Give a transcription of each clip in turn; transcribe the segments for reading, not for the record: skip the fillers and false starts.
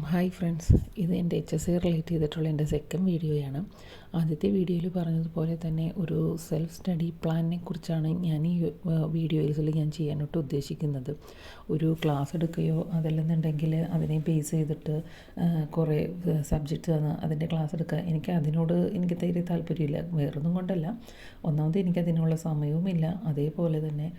Hi friends, ഇത് എൻ്റെ HSC relate ചെയ്തിട്ടുള്ള എൻ്റെ സെക്കൻഡ് വീഡിയോയാണ്. ആദ്യത്തെ വീഡിയോയിൽ പറഞ്ഞതുപോലെ തന്നെ ഒരു സെൽഫ് സ്റ്റഡി പ്ലാനിനെ കുറിച്ചാണ് ഞാൻ ഈ വീഡിയോസിൽ ഞാൻ ചെയ്യാനായിട്ട് ഉദ്ദേശിക്കുന്നത്. ഒരു ക്ലാസ് എടുക്കുകയോ അതല്ലെന്നുണ്ടെങ്കിൽ അതിനെ ബേസ് ചെയ്തിട്ട് കുറേ സബ്ജക്റ്റ് തന്ന് അതിൻ്റെ ക്ലാസ് എടുക്കുക, എനിക്ക് തീരെ താല്പര്യമില്ല. വേറൊന്നും കൊണ്ടല്ല, ഒന്നാമത് എനിക്കതിനുള്ള സമയവുമില്ല. അതേപോലെ തന്നെ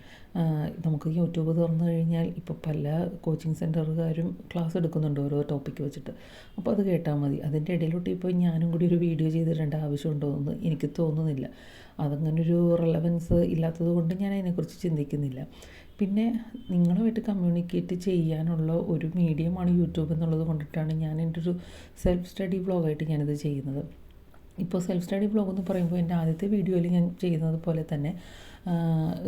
നമുക്ക് യൂട്യൂബ് തുറന്നു കഴിഞ്ഞാൽ ഇപ്പോൾ പല കോച്ചിങ് സെൻറ്ററുകാരും ക്ലാസ് എടുക്കുന്നുണ്ട് ഓരോ ടോപ്പിക്ക് വെച്ചിട്ട്. അപ്പോൾ അത് കേട്ടാൽ മതി. അതിൻ്റെ ഇടയിലോട്ട് ഇപ്പോൾ ഞാനും കൂടി ഒരു വീഡിയോ ചെയ്തിടേണ്ട ആവശ്യമുണ്ടോ എന്ന് എനിക്ക് തോന്നുന്നില്ല. അതങ്ങനൊരു റെലവൻസ് ഇല്ലാത്തത് കൊണ്ട് ഞാൻ അതിനെക്കുറിച്ച് ചിന്തിക്കുന്നില്ല. പിന്നെ നിങ്ങളുമായിട്ട് കമ്മ്യൂണിക്കേറ്റ് ചെയ്യാനുള്ള ഒരു മീഡിയമാണ് യൂട്യൂബ് എന്നുള്ളത് കൊണ്ടിട്ടാണ് ഞാൻ എൻ്റെ ഒരു സെൽഫ് സ്റ്റഡി വ്ളോഗായിട്ട് ഞാനിത് ചെയ്യുന്നത്. ഇപ്പോൾ സെൽഫ് സ്റ്റഡി വ്ളോഗ് എന്ന് പറയുമ്പോൾ എൻ്റെ ആദ്യത്തെ വീഡിയോയിൽ ഞാൻ ചെയ്യുന്നത് പോലെ തന്നെ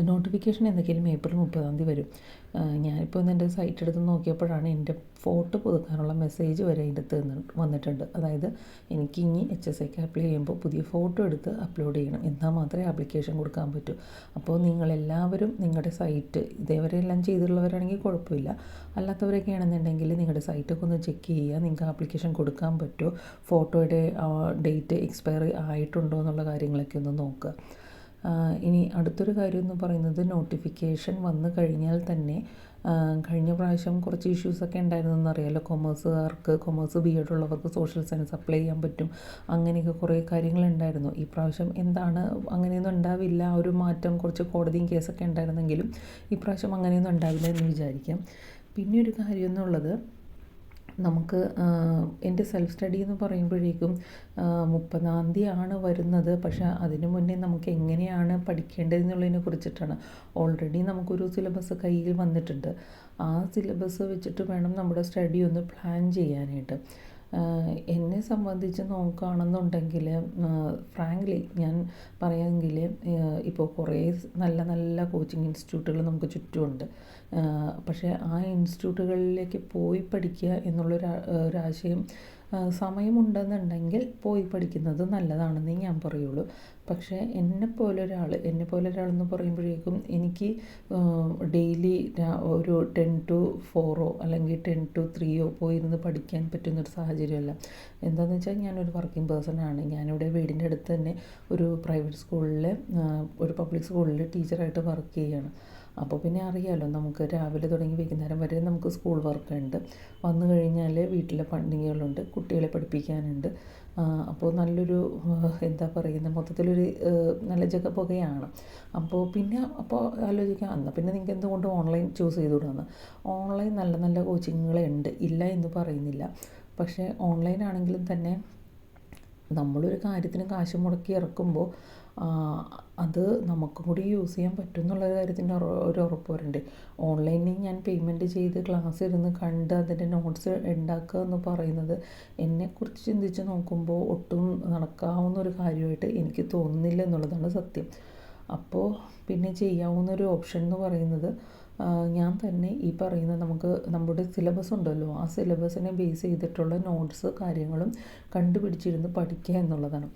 നോട്ടിഫിക്കേഷൻ എന്തെങ്കിലും ഏപ്രിൽ 30 വരും. ഞാനിപ്പോൾ ഇന്ന് എൻ്റെ സൈറ്റ് എടുത്ത് നോക്കിയപ്പോഴാണ് എൻ്റെ ഫോട്ടോ പുതുക്കാനുള്ള മെസ്സേജ് വരെ അതിൻ്റെ അടുത്ത് വന്നിട്ടുണ്ട്. അതായത് എനിക്ക് ഇനി HSCക്ക് അപ്ലൈ ചെയ്യുമ്പോൾ പുതിയ ഫോട്ടോ എടുത്ത് അപ്ലോഡ് ചെയ്യണം, എന്നാൽ മാത്രമേ ആപ്ലിക്കേഷൻ കൊടുക്കാൻ പറ്റൂ. അപ്പോൾ നിങ്ങളെല്ലാവരും നിങ്ങളുടെ സൈറ്റ് ഇതേവരെ എല്ലാം ചെയ്തിട്ടുള്ളവരാണെങ്കിൽ കുഴപ്പമില്ല, അല്ലാത്തവരൊക്കെ ആണെന്നുണ്ടെങ്കിൽ നിങ്ങളുടെ സൈറ്റൊക്കെ ഒന്ന് ചെക്ക് ചെയ്യുക. നിങ്ങൾക്ക് ആപ്ലിക്കേഷൻ കൊടുക്കാൻ പറ്റുമോ, ഫോട്ടോയുടെ ഡേറ്റ് എക്സ്പയറി ആയിട്ടുണ്ടോ എന്നുള്ള കാര്യങ്ങളൊക്കെ ഒന്ന് നോക്കുക. ഇനി അടുത്തൊരു കാര്യം എന്ന് പറയുന്നത്, നോട്ടിഫിക്കേഷൻ വന്നു കഴിഞ്ഞാൽ തന്നെ കഴിഞ്ഞ പ്രാവശ്യം കുറച്ച് ഇഷ്യൂസൊക്കെ ഉണ്ടായിരുന്നെന്ന് അറിയാമല്ലോ. കൊമേഴ്സ് BEd ഉള്ളവർക്ക് സോഷ്യൽ സയൻസ് അപ്ലൈ ചെയ്യാൻ പറ്റും, അങ്ങനെയൊക്കെ കുറേ കാര്യങ്ങളുണ്ടായിരുന്നു. ഈ പ്രാവശ്യം എന്താണ്, അങ്ങനെയൊന്നും ഉണ്ടാവില്ല. ഒരു മാറ്റം, കുറച്ച് കോടതിയും കേസൊക്കെ ഉണ്ടായിരുന്നെങ്കിലും ഈ പ്രാവശ്യം അങ്ങനെയൊന്നും ഉണ്ടാവില്ല എന്ന് വിചാരിക്കാം. പിന്നെ ഒരു കാര്യം എന്നുള്ളത്, നമുക്ക് എൻ്റെ സെൽഫ് സ്റ്റഡി എന്ന് പറയുമ്പോഴേക്കും 30 വരുന്നത്. പക്ഷേ അതിന് മുന്നേ നമുക്ക് എങ്ങനെയാണ് പഠിക്കേണ്ടതെന്നുള്ളതിനെ കുറിച്ചിട്ടാണ്. ഓൾറെഡി നമുക്കൊരു സിലബസ് കയ്യിൽ വന്നിട്ടുണ്ട്. ആ സിലബസ് വെച്ചിട്ട് വേണം നമ്മുടെ സ്റ്റഡി ഒന്ന് പ്ലാൻ ചെയ്യാനായിട്ട്. എന്നെ സംബന്ധിച്ച് നോക്കുകയാണെന്നുണ്ടെങ്കിൽ, ഫ്രാങ്ക്ലി ഞാൻ പറയാമെങ്കിൽ, ഇപ്പോൾ കുറേ നല്ല നല്ല കോച്ചിങ് ഇൻസ്റ്റിറ്റ്യൂട്ടുകൾ നമുക്ക് ചുറ്റുമുണ്ട്. പക്ഷേ ആ ഇൻസ്റ്റിറ്റ്യൂട്ടുകളിലേക്ക് പോയി പഠിക്കുക ഒരാശയം, സമയമുണ്ടെന്നുണ്ടെങ്കിൽ പോയി പഠിക്കുന്നത് നല്ലതാണെന്നേ ഞാൻ പറയുള്ളൂ. പക്ഷേ എന്നെപ്പോലെ ഒരാളെന്ന് പറയുമ്പോഴേക്കും എനിക്ക് ഡെയിലി ഒരു 10 to 4 അല്ലെങ്കിൽ 10 to 3 പോയിരുന്ന് പഠിക്കാൻ പറ്റുന്നൊരു സാഹചര്യമല്ല. എന്താണെന്ന് വെച്ചാൽ ഞാനൊരു വർക്കിംഗ് പേഴ്സണാണ്. ഞാനിവിടെ വീടിൻ്റെ അടുത്ത് തന്നെ ഒരു പ്രൈവറ്റ് സ്കൂളിൽ, ഒരു പബ്ലിക് സ്കൂളിൽ ടീച്ചറായിട്ട് വർക്ക് ചെയ്യുകയാണ്. അപ്പോൾ പിന്നെ അറിയാമല്ലോ, നമുക്ക് രാവിലെ തുടങ്ങി വൈകുന്നേരം വരെ നമുക്ക് സ്കൂൾ വർക്കുണ്ട്. വന്നു കഴിഞ്ഞാൽ വീട്ടിലെ പണികളുണ്ട്, കുട്ടികളെ പഠിപ്പിക്കാനുണ്ട്. അപ്പോൾ നല്ലൊരു എന്താ പറയുന്നത്, മൊത്തത്തിലൊരു നല്ല ജഗപുകയാണ്. അപ്പോൾ ആലോചിക്കാം, എന്നാൽ പിന്നെ നിങ്ങൾക്ക് എന്തുകൊണ്ട് ഓൺലൈൻ ചൂസ് ചെയ്തുകൂടാന്ന്. ഓൺലൈൻ നല്ല നല്ല കോച്ചിങ്ങുകളുണ്ട്, ഇല്ല എന്ന് പറയുന്നില്ല. പക്ഷേ ഓൺലൈൻ ആണെങ്കിലും തന്നെ നമ്മളൊരു കാര്യത്തിന് കാശ് മുടക്കി ഇറക്കുമ്പോൾ അത് നമുക്കും കൂടി യൂസ് ചെയ്യാൻ പറ്റും എന്നുള്ളൊരു കാര്യത്തിന് ഒരു ഉറപ്പ് വരണ്ടേ. ഓൺലൈനിൽ ഞാൻ പേയ്മെൻറ്റ് ചെയ്ത് ക്ലാസ് ഇരുന്ന് കണ്ട് അതിൻ്റെ നോട്ട്സ് ഉണ്ടാക്കുക എന്ന് പറയുന്നത് എന്നെക്കുറിച്ച് ചിന്തിച്ച് നോക്കുമ്പോൾ ഒട്ടും നടക്കാവുന്ന ഒരു കാര്യമായിട്ട് എനിക്ക് തോന്നുന്നില്ല എന്നുള്ളതാണ് സത്യം. അപ്പോൾ പിന്നെ ചെയ്യാവുന്നൊരു ഓപ്ഷൻ എന്ന് പറയുന്നത്, ഞാൻ തന്നെ ഈ പറയുന്ന നമ്മുടെ സിലബസ് ഉണ്ടല്ലോ, ആ സിലബസിനെ ബേസ് ചെയ്തിട്ടുള്ള നോട്ട്സ് കാര്യങ്ങളും കണ്ടുപിടിച്ചിരുന്ന് പഠിക്കുക എന്നുള്ളതാണ്.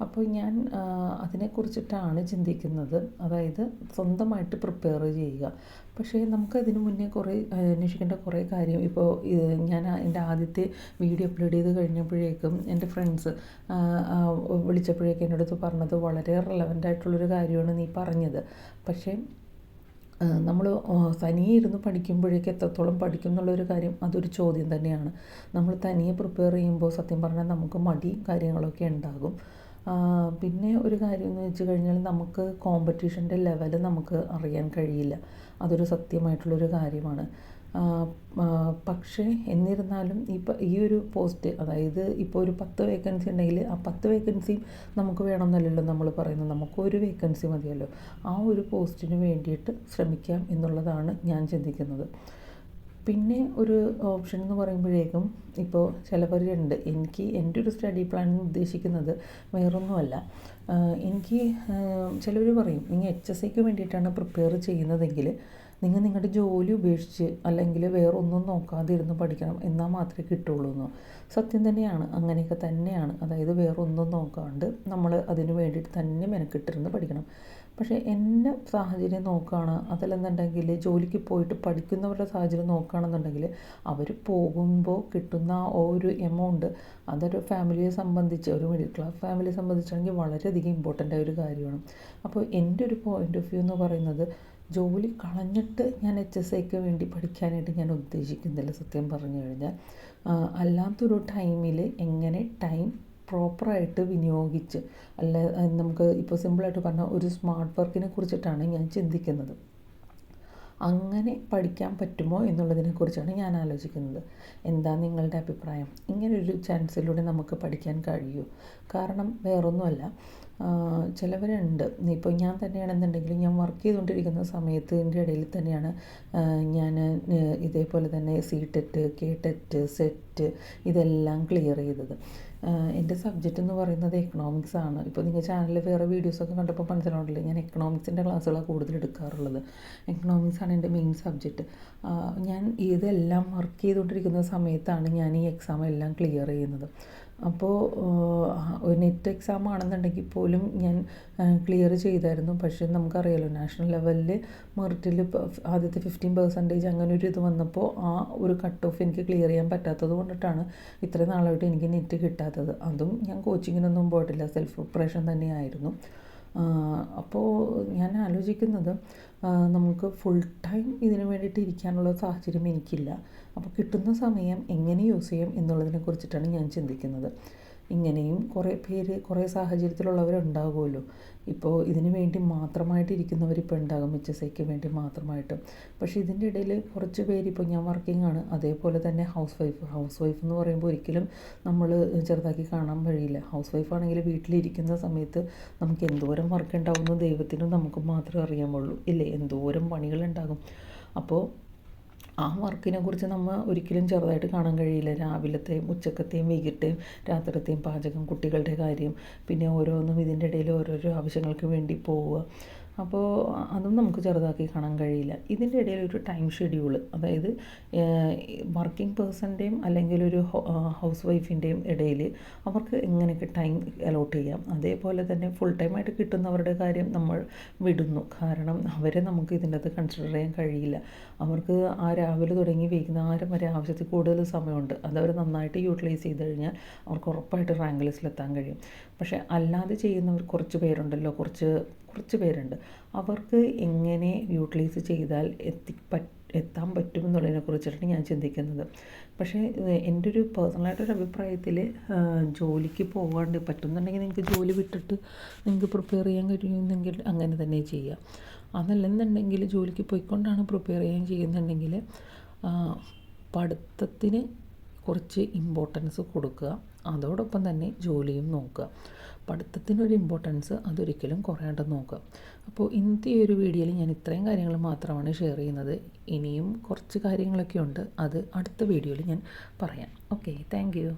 അപ്പോൾ ഞാൻ അതിനെക്കുറിച്ചിട്ടാണ് ചിന്തിക്കുന്നത്. അതായത് സ്വന്തമായിട്ട് പ്രിപ്പയർ ചെയ്യുക. പക്ഷേ നമുക്കതിന് മുന്നേ അന്വേഷിക്കേണ്ട കുറേ കാര്യം. ഇപ്പോൾ ഞാൻ എൻ്റെ ആദ്യത്തെ വീഡിയോ അപ്ലോഡ് ചെയ്ത് കഴിഞ്ഞപ്പോഴേക്കും എൻ്റെ ഫ്രണ്ട്സ് വിളിച്ചപ്പോഴേക്കും എൻ്റെ അടുത്ത് പറഞ്ഞത്, വളരെ റെലവൻ്റ് ആയിട്ടുള്ളൊരു കാര്യമാണ് നീ പറഞ്ഞത്. പക്ഷേ നമ്മൾ തനിയെ ഇരുന്ന് പഠിക്കുമ്പോഴേക്കും എത്രത്തോളം പഠിക്കും എന്നുള്ളൊരു കാര്യം, അതൊരു ചോദ്യം തന്നെയാണ്. നമ്മൾ തനിയെ പ്രിപ്പയർ ചെയ്യുമ്പോൾ സത്യം പറഞ്ഞാൽ നമുക്ക് മടി കാര്യങ്ങളൊക്കെ ഉണ്ടാകും. പിന്നെ ഒരു കാര്യം എന്ന് വെച്ച് കഴിഞ്ഞാൽ, നമുക്ക് കോമ്പറ്റീഷൻ്റെ ലെവൽ നമുക്ക് അറിയാൻ കഴിയില്ല. അതൊരു സത്യമായിട്ടുള്ളൊരു കാര്യമാണ്. പക്ഷേ എന്നിരുന്നാലും ഈ ഒരു പോസ്റ്റ്, അതായത് ഇപ്പോൾ ഒരു 10 വേക്കൻസി ഉണ്ടെങ്കിൽ ആ 10 വേക്കൻസിയും നമുക്ക് വേണമെന്നല്ലല്ലോ നമ്മൾ പറയുന്നത്. നമുക്കൊരു വേക്കൻസി മതിയല്ലോ. ആ ഒരു പോസ്റ്റിന് വേണ്ടിയിട്ട് ശ്രമിക്കാം എന്നുള്ളതാണ് ഞാൻ ചിന്തിക്കുന്നത്. പിന്നെ ഒരു ഓപ്ഷൻ എന്ന് പറയുമ്പോഴേക്കും, ഇപ്പോൾ ചിലവരുണ്ട്, എൻ്റെ ഒരു സ്റ്റഡി പ്ലാൻ ഉദ്ദേശിക്കുന്നത് വേറൊന്നുമല്ല. എനിക്ക് ചിലവർ പറയും, നിങ്ങൾ HSCക്ക് വേണ്ടിയിട്ടാണ് പ്രിപ്പയർ ചെയ്യുന്നതെങ്കിൽ നിങ്ങൾ നിങ്ങളുടെ ജോലി ഉപേക്ഷിച്ച് അല്ലെങ്കിൽ വേറൊന്നും നോക്കാതെ ഇരുന്ന് പഠിക്കണം, എന്നാൽ മാത്രമേ കിട്ടുള്ളൂ എന്ന്. സത്യം തന്നെയാണ്, അങ്ങനെയൊക്കെ തന്നെയാണ്. അതായത് വേറൊന്നും നോക്കാണ്ട് നമ്മൾ അതിന് വേണ്ടിയിട്ട് തന്നെ മെനക്കെട്ടിരുന്ന് പഠിക്കണം. പക്ഷേ എൻ്റെ സാഹചര്യം നോക്കുകയാണ്, അതല്ലെന്നുണ്ടെങ്കിൽ ജോലിക്ക് പോയിട്ട് പഠിക്കുന്നവരുടെ സാഹചര്യം നോക്കുകയാണെന്നുണ്ടെങ്കിൽ അവർ പോകുമ്പോൾ കിട്ടുന്ന ഒരു എമൗണ്ട് അതൊരു ഫാമിലിയെ സംബന്ധിച്ച്, ഒരു മിഡിൽ ക്ലാസ് ഫാമിലിയെ സംബന്ധിച്ചാണെങ്കിൽ വളരെയധികം ഇമ്പോർട്ടൻ്റ് ആയ ഒരു കാര്യമാണ്. അപ്പോൾ എൻ്റെ ഒരു പോയിൻ്റ് ഓഫ് വ്യൂ എന്ന് പറയുന്നത്, ജോലി കളഞ്ഞിട്ട് ഞാൻ HSIക്ക് വേണ്ടി പഠിക്കാനായിട്ട് ഞാൻ ഉദ്ദേശിക്കുന്നില്ല സത്യം പറഞ്ഞു കഴിഞ്ഞാൽ. അല്ലാത്തൊരു ടൈമിൽ എങ്ങനെ ടൈം പ്രോപ്പറായിട്ട് വിനിയോഗിച്ച്, അല്ല നമുക്ക് ഇപ്പോൾ സിമ്പിളായിട്ട് പറഞ്ഞാൽ ഒരു സ്മാർട്ട് വർക്കിനെ കുറിച്ചിട്ടാണ് ഞാൻ ചിന്തിക്കുന്നത്. അങ്ങനെ പഠിക്കാൻ പറ്റുമോ എന്നുള്ളതിനെക്കുറിച്ചാണ് ഞാൻ ആലോചിക്കുന്നത്. എന്താ നിങ്ങളുടെ അഭിപ്രായം? ഇങ്ങനൊരു ചാൻസിലൂടെ നമുക്ക് പഠിക്കാൻ കഴിയുമോ? കാരണം വേറൊന്നുമല്ല, ചിലവരുണ്ട്, ഇപ്പോൾ ഞാൻ തന്നെയാണെന്നുണ്ടെങ്കിൽ ഞാൻ വർക്ക് ചെയ്തുകൊണ്ടിരിക്കുന്ന സമയത്തിൻ്റെ ഇടയിൽ തന്നെയാണ് ഞാൻ ഇതേപോലെ തന്നെ CTET, KTET, SET ഇതെല്ലാം ക്ലിയർ ചെയ്തത്. എൻ്റെ സബ്ജക്റ്റ് എന്ന് പറയുന്നത് എക്കണോമിക്സ് ആണ്. ഇപ്പോൾ നിങ്ങൾ ചാനലിൽ വേറെ വീഡിയോസൊക്കെ കണ്ടപ്പോൾ മനസ്സിലാവില്ലേ, ഞാൻ എക്കണോമിക്സിൻ്റെ ക്ലാസ്സുകളാണ് കൂടുതൽ എടുക്കാറുള്ളത്. എക്കണോമിക്സ് ആണ് എൻ്റെ മെയിൻ സബ്ജക്റ്റ്. ഞാൻ ഇതെല്ലാം വർക്ക് ചെയ്തുകൊണ്ടിരിക്കുന്ന സമയത്താണ് ഞാൻ ഈ എക്സാം എല്ലാം ക്ലിയർ ചെയ്യുന്നത്. അപ്പോൾ നെറ്റ് എക്സാം ആണെന്നുണ്ടെങ്കിൽ പോലും ഞാൻ ക്ലിയർ ചെയ്തായിരുന്നു. പക്ഷേ നമുക്കറിയാലോ, നാഷണൽ ലെവലിൽ മെറിറ്റിൽ ആദ്യത്തെ 15% അങ്ങനെ ഒരു ഇത് വന്നപ്പോൾ ആ ഒരു കട്ട് ഓഫ് എനിക്ക് ക്ലിയർ ചെയ്യാൻ പറ്റാത്തത് കൊണ്ടിട്ടാണ് ഇത്രയും നാളായിട്ട് എനിക്ക് നെറ്റ് കിട്ടാത്തത്. അതും ഞാൻ കോച്ചിങ്ങിനൊന്നും പോയിട്ടില്ല, സെൽഫ് പ്രിപ്പറേഷൻ തന്നെയായിരുന്നു. അപ്പോൾ ഞാൻ ആലോചിക്കുന്നത്, നമുക്ക് ഫുൾ ടൈം ഇതിന് വേണ്ടിയിട്ട് ഇരിക്കാനുള്ള സാഹചര്യം എനിക്കില്ല. അപ്പോൾ കിട്ടുന്ന സമയം എങ്ങനെ യൂസ് ചെയ്യും എന്നുള്ളതിനെ കുറിച്ചിട്ടാണ് ഞാൻ ചിന്തിക്കുന്നത്. ഇങ്ങനെയും കുറേ സാഹചര്യത്തിലുള്ളവരുണ്ടാകുമല്ലോ. ഇപ്പോൾ ഇതിന് വേണ്ടി മാത്രമായിട്ട് ഇരിക്കുന്നവരിപ്പോൾ ഉണ്ടാകും, HSIക്ക് വേണ്ടി മാത്രമായിട്ട്. പക്ഷേ ഇതിൻ്റെ ഇടയിൽ കുറച്ച് പേര്, ഇപ്പോൾ ഞാൻ വർക്കിംഗ് ആണ്, അതേപോലെ തന്നെ ഹൗസ് വൈഫ് എന്ന് പറയുമ്പോൾ ഒരിക്കലും നമ്മൾ ചെറുതാക്കി കാണാൻ കഴിയില്ല. ഹൗസ് വൈഫ് ആണെങ്കിൽ വീട്ടിലിരിക്കുന്ന സമയത്ത് നമുക്ക് എന്തോരം വർക്ക് ഉണ്ടാകുമെന്ന് ദൈവത്തിനും നമുക്ക് മാത്രമേ അറിയാമുള്ളൂ, ഇല്ലേ? എന്തോരം പണികളുണ്ടാകും. അപ്പോൾ ആ വർക്കിനെ കുറിച്ച് നമ്മൾ ഒരിക്കലും ചെറുതായിട്ട് കാണാൻ കഴിയില്ല. രാവിലത്തെയും ഉച്ചക്കത്തെയും വൈകിട്ടത്തെയും രാത്രിത്തെയും പാചകം, കുട്ടികളുടെ കാര്യം, പിന്നെ ഓരോന്നും ഇതിൻ്റെ ഇടയിൽ ഓരോരോ ആവശ്യങ്ങൾക്ക് വേണ്ടി പോവുക. അപ്പോൾ അതും നമുക്ക് ചെറുതാക്കി കാണാൻ കഴിയില്ല. ഇതിൻ്റെ ഇടയിൽ ഒരു ടൈം ഷെഡ്യൂൾ, അതായത് വർക്കിംഗ് പേഴ്സൻ്റെയും അല്ലെങ്കിൽ ഒരു ഹൗസ് വൈഫിൻ്റെയും ഇടയിൽ അവർക്ക് എങ്ങനെയൊക്കെ ടൈം അലോട്ട് ചെയ്യാം. അതേപോലെ തന്നെ ഫുൾ ടൈമായിട്ട് കിട്ടുന്നവരുടെ കാര്യം നമ്മൾ വിടുന്നു. കാരണം അവരെ നമുക്ക് ഇതിൻ്റെ അകത്ത് കൺസിഡർ ചെയ്യാൻ കഴിയില്ല. അവർക്ക് ആ രാവിലെ തുടങ്ങി വൈകുന്നേരം വരെ ആവശ്യത്തിൽ കൂടുതൽ സമയമുണ്ട്. അതവർ നന്നായിട്ട് യൂട്ടിലൈസ് ചെയ്ത് കഴിഞ്ഞാൽ അവർക്ക് ഉറപ്പായിട്ട് റാങ്ക് ലിസ്റ്റിലെത്താൻ കഴിയും. പക്ഷേ അല്ലാതെ ചെയ്യുന്നവർ കുറച്ച് പേരുണ്ടല്ലോ, കുറച്ച് പേരുണ്ട്. അവർക്ക് എങ്ങനെ യൂട്ടിലൈസ് ചെയ്താൽ എത്താൻ പറ്റുമെന്നുള്ളതിനെ കുറിച്ചിട്ടാണ് ഞാൻ ചിന്തിക്കുന്നത്. പക്ഷേ എൻ്റെ ഒരു പേഴ്സണലായിട്ടൊരു അഭിപ്രായത്തിൽ, ജോലിക്ക് പോകാണ്ട് പറ്റുന്നുണ്ടെങ്കിൽ നിങ്ങൾക്ക് ജോലി വിട്ടിട്ട് നിങ്ങൾക്ക് പ്രിപ്പയർ ചെയ്യാൻ കഴിയുമെന്നെങ്കിൽ അങ്ങനെ തന്നെ ചെയ്യാം. അതല്ലെന്നുണ്ടെങ്കിൽ ജോലിക്ക് പോയിക്കൊണ്ടാണ് പ്രിപ്പയർ ചെയ്യാൻ ചെയ്യുന്നുണ്ടെങ്കിൽ പഠിത്തത്തിന് കുറച്ച് ഇമ്പോർട്ടൻസ് കൊടുക്കുക, അതോടൊപ്പം തന്നെ ജോലിയും നോക്കുക. പഠിത്തത്തിനൊരു ഇമ്പോർട്ടൻസ് അതൊരിക്കലും കുറയാണ്ട് നോക്കുക. അപ്പോൾ ഇന്നത്തെ ഈ ഒരു വീഡിയോയിൽ ഞാൻ ഇത്രയും കാര്യങ്ങൾ മാത്രമാണ് ഷെയർ ചെയ്യുന്നത്. ഇനിയും കുറച്ച് കാര്യങ്ങളൊക്കെ ഉണ്ട്, അത് അടുത്ത വീഡിയോയിൽ ഞാൻ പറയാം. Okay, thank you.